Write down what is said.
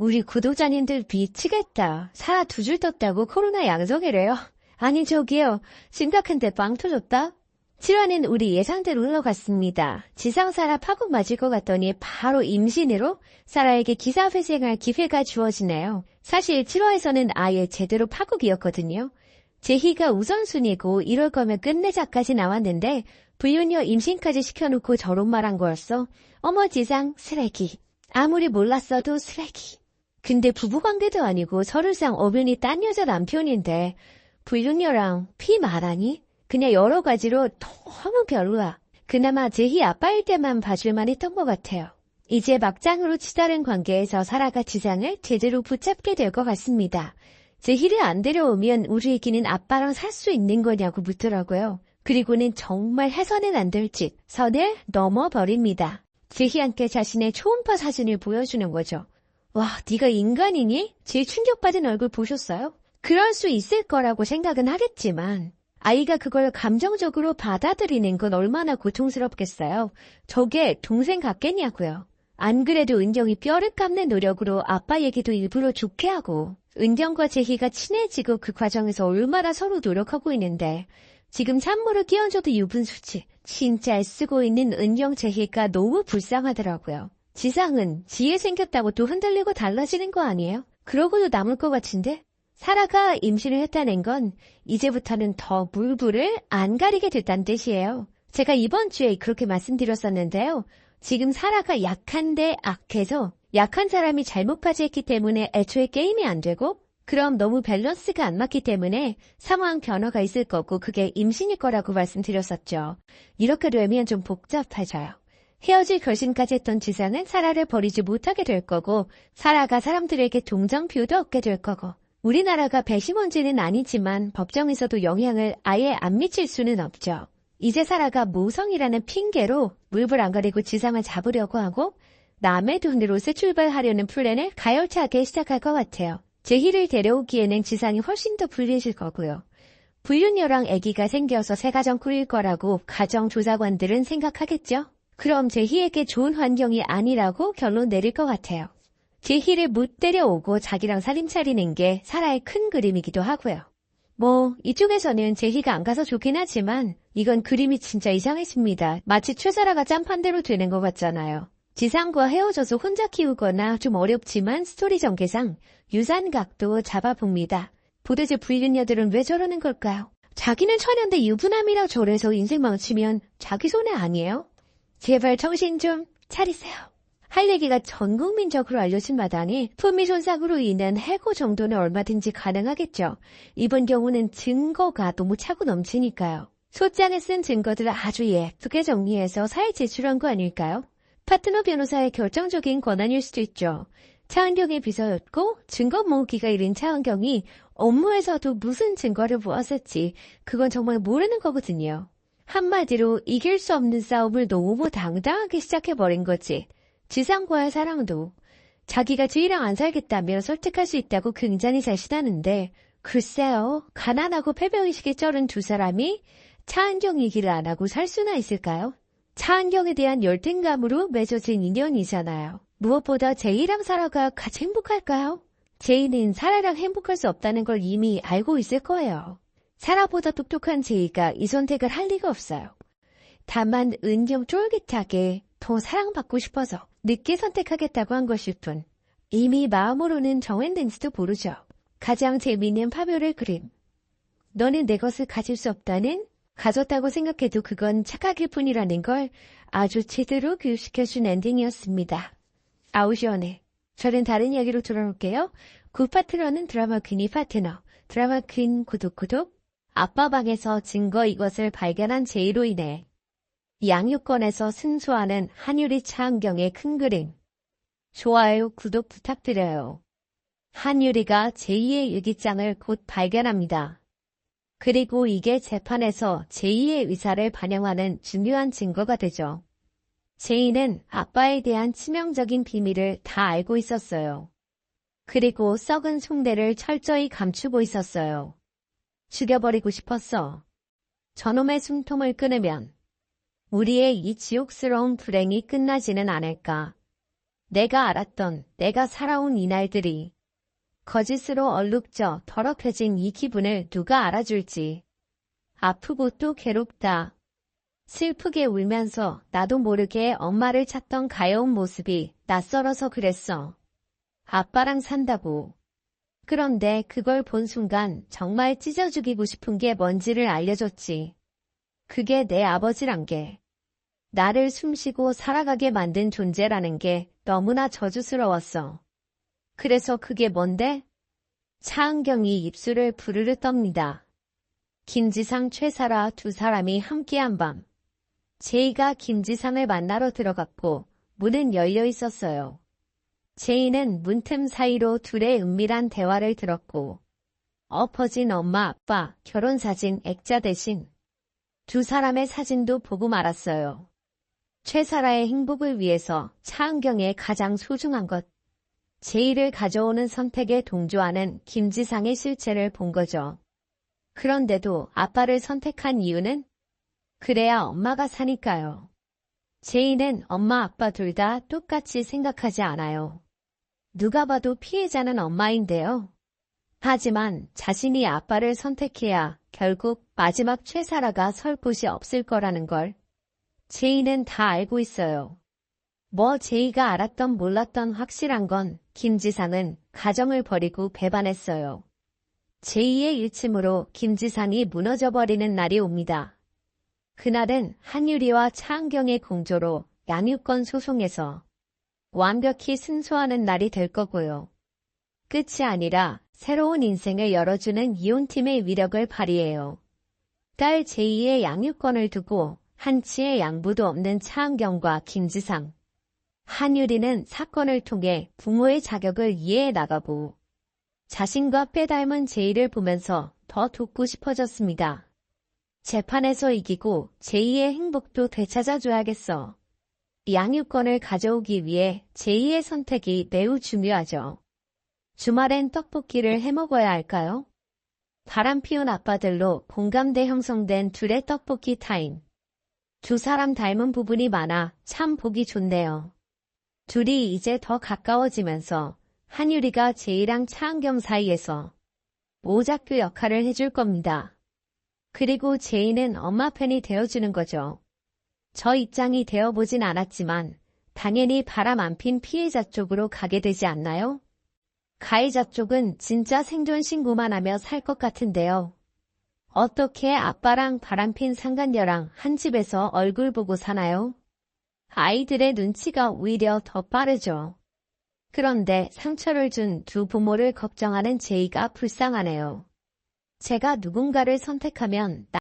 우리 구독자님들 미치겠다. 사 두 줄 떴다고 코로나 양성이래요. 아니 저기요. 심각한데 빵 터졌다. 7화는 우리 예상대로 흘러갔습니다. 지상사라 파국 맞을 것 같더니 바로 임신으로 사라에게 기사회생할 기회가 주어지네요. 사실 7화에서는 아예 제대로 파국이었거든요. 제희가 우선순위고 이럴 거면 끝내자까지 나왔는데 불륜녀 임신까지 시켜놓고 저런 말한 거였어. 어머 지상 쓰레기. 아무리 몰랐어도 쓰레기. 근데 부부관계도 아니고 서류상 엄연히 딴 여자 남편인데 불륜녀랑 피 말하니? 그냥 여러 가지로 너무 별로야. 그나마 제희 아빠일 때만 봐줄만 했던 것 같아요. 이제 막장으로 치다른 관계에서 사라가 지상을 제대로 붙잡게 될 것 같습니다. 제희를 안 데려오면 우리 애기는 아빠랑 살 수 있는 거냐고 묻더라고요. 그리고는 정말 해서는 안 될 짓, 선을 넘어버립니다. 제희한테 자신의 초음파 사진을 보여주는 거죠. 와, 네가 인간이니? 제일 충격받은 얼굴 보셨어요? 그럴 수 있을 거라고 생각은 하겠지만 아이가 그걸 감정적으로 받아들이는 건 얼마나 고통스럽겠어요. 저게 동생 같겠냐고요. 안 그래도 은정이 뼈를 깎는 노력으로 아빠 얘기도 일부러 좋게 하고 은정과 제희가 친해지고 그 과정에서 얼마나 서로 노력하고 있는데 지금 찬물을 끼얹어도 유분수지. 진짜 애쓰고 있는 은정 제희가 너무 불쌍하더라고요. 지상은 지혜 생겼다고 또 흔들리고 달라지는 거 아니에요? 그러고도 남을 것 같은데? 사라가 임신을 했다는 건 이제부터는 더 물불을 안 가리게 됐다는 뜻이에요. 제가 이번 주에 그렇게 말씀드렸었는데요. 지금 사라가 약한데 악해서 약한 사람이 잘못 파지했기 때문에 애초에 게임이 안 되고 그럼 너무 밸런스가 안 맞기 때문에 상황 변화가 있을 거고 그게 임신일 거라고 말씀드렸었죠. 이렇게 되면 좀 복잡해져요. 헤어질 결심까지 했던 지상은 사라를 버리지 못하게 될 거고 사라가 사람들에게 동정표도 얻게 될 거고 우리나라가 배심원지는 아니지만 법정에서도 영향을 아예 안 미칠 수는 없죠. 이제 사라가 모성이라는 핑계로 물불 안 가리고 지상을 잡으려고 하고 남의 돈으로 새 출발하려는 플랜을 가열차게 시작할 것 같아요. 제희를 데려오기에는 지상이 훨씬 더 불리해질 거고요. 불륜녀랑 아기가 생겨서 새 가정 꾸릴 거라고 가정조사관들은 생각하겠죠? 그럼 제희에게 좋은 환경이 아니라고 결론 내릴 것 같아요. 제희를 못 데려오고 자기랑 살림 차리는 게 사라의 큰 그림이기도 하고요. 뭐 이쪽에서는 제희가 안 가서 좋긴 하지만 이건 그림이 진짜 이상해집니다. 마치 최사라가 짠판대로 되는 것 같잖아요. 지상과 헤어져서 혼자 키우거나 좀 어렵지만 스토리 전개상 유산각도 잡아봅니다. 도대체 불륜녀들은 왜 저러는 걸까요? 자기는 처녀인데 유부남이라 저래서 인생 망치면 자기 손해 아니에요? 제발 정신 좀 차리세요. 할 얘기가 전 국민적으로 알려진 마다니 품위 손상으로 인한 해고 정도는 얼마든지 가능하겠죠. 이번 경우는 증거가 너무 차고 넘치니까요. 소장에 쓴 증거들을 아주 예쁘게 정리해서 사회 제출한 거 아닐까요? 파트너 변호사의 결정적인 권한일 수도 있죠. 차은경의 비서였고 증거 모으기가 이른 차은경이 업무에서도 무슨 증거를 모았을지 그건 정말 모르는 거거든요. 한마디로 이길 수 없는 싸움을 너무 당당하게 시작해버린 거지. 지상과의 사랑도 자기가 지희랑 안 살겠다며 설득할 수 있다고 굉장히 자신하는데 글쎄요. 가난하고 패배의식에 쩔은 두 사람이 차은경 얘기를 안 하고 살 수나 있을까요? 차은경에 대한 열등감으로 맺어진 인연이잖아요. 무엇보다 제이랑 사라가 같이 행복할까요? 제이는 사라랑 행복할 수 없다는 걸 이미 알고 있을 거예요. 사라보다 똑똑한 제이가 이 선택을 할 리가 없어요. 다만 은경 쫄깃하게 더 사랑받고 싶어서 늦게 선택하겠다고 한 것일 뿐 이미 마음으로는 정했는지도 모르죠. 가장 재미있는 파묘를 그림. 너는 내 것을 가질 수 없다는 가졌다고 생각해도 그건 착각일 뿐이라는 걸 아주 제대로 교육시켜준 엔딩이었습니다. 아우시원에 저는 다른 이야기로 돌아올게요. 굿파트너는 드라마 퀸이 파트너. 드라마 퀸 구독. 아빠 방에서 증거 이것을 발견한 제이로 인해 양육권에서 승소하는 한유리 차은경의 큰 그림. 좋아요, 구독 부탁드려요. 한유리가 제이의 일기장을 곧 발견합니다. 그리고 이게 재판에서 제이의 의사를 반영하는 중요한 증거가 되죠. 제이는 아빠에 대한 치명적인 비밀을 다 알고 있었어요. 그리고 썩은 숭대를 철저히 감추고 있었어요. 죽여버리고 싶었어. 저놈의 숨통을 끊으면 우리의 이 지옥스러운 불행이 끝나지는 않을까. 내가 알았던, 내가 살아온 이날들이 거짓으로 얼룩져 더럽혀진 이 기분을 누가 알아줄지. 아프고 또 괴롭다. 슬프게 울면서 나도 모르게 엄마를 찾던 가여운 모습이 낯설어서 그랬어. 아빠랑 산다고. 그런데 그걸 본 순간 정말 찢어 죽이고 싶은 게 뭔지를 알려줬지. 그게 내 아버지란 게. 나를 숨쉬고 살아가게 만든 존재라는 게 너무나 저주스러웠어. 그래서 그게 뭔데? 차은경이 입술을 부르르 떱니다. 김지상, 최사라 두 사람이 함께한 밤. 제이가 김지상을 만나러 들어갔고 문은 열려 있었어요. 제이는 문틈 사이로 둘의 은밀한 대화를 들었고 엎어진 엄마 아빠 결혼사진 액자 대신 두 사람의 사진도 보고 말았어요. 최사라의 행복을 위해서 차은경의 가장 소중한 것, 제이를 가져오는 선택에 동조하는 김지상의 실체를 본 거죠. 그런데도 아빠를 선택한 이유는? 그래야 엄마가 사니까요. 제이는 엄마 아빠 둘 다 똑같이 생각하지 않아요. 누가 봐도 피해자는 엄마인데요. 하지만 자신이 아빠를 선택해야 결국 마지막 최사라가 설 곳이 없을 거라는 걸 제이는 다 알고 있어요. 뭐 제이가 알았던 몰랐던 확실한 건 김지상은 가정을 버리고 배반했어요. 제이의 일침으로 김지상이 무너져버리는 날이 옵니다. 그날은 한유리와 차은경의 공조로 양육권 소송에서 완벽히 승소하는 날이 될 거고요. 끝이 아니라 새로운 인생을 열어주는 이혼팀의 위력을 발휘해요. 딸 제이의 양육권을 두고 한치의 양보도 없는 차은경과 김지상. 한유리는 사건을 통해 부모의 자격을 이해해 나가고 자신과 빼닮은 제이를 보면서 더 돕고 싶어졌습니다. 재판에서 이기고 제이의 행복도 되찾아줘야겠어. 양육권을 가져오기 위해 제이의 선택이 매우 중요하죠. 주말엔 떡볶이를 해먹어야 할까요? 바람 피운 아빠들로 공감대 형성된 둘의 떡볶이 타임. 두 사람 닮은 부분이 많아 참 보기 좋네요. 둘이 이제 더 가까워지면서 한유리가 제이랑 차은경 사이에서 오작교 역할을 해줄 겁니다. 그리고 제이는 엄마 편이 되어주는 거죠. 저 입장이 되어보진 않았지만 당연히 바람 안 핀 피해자 쪽으로 가게 되지 않나요? 가해자 쪽은 진짜 생존 신고만 하며 살 것 같은데요. 어떻게 아빠랑 바람핀 상간녀랑 한 집에서 얼굴 보고 사나요? 아이들의 눈치가 오히려 더 빠르죠. 그런데 상처를 준 두 부모를 걱정하는 제이가 불쌍하네요. 제가 누군가를 선택하면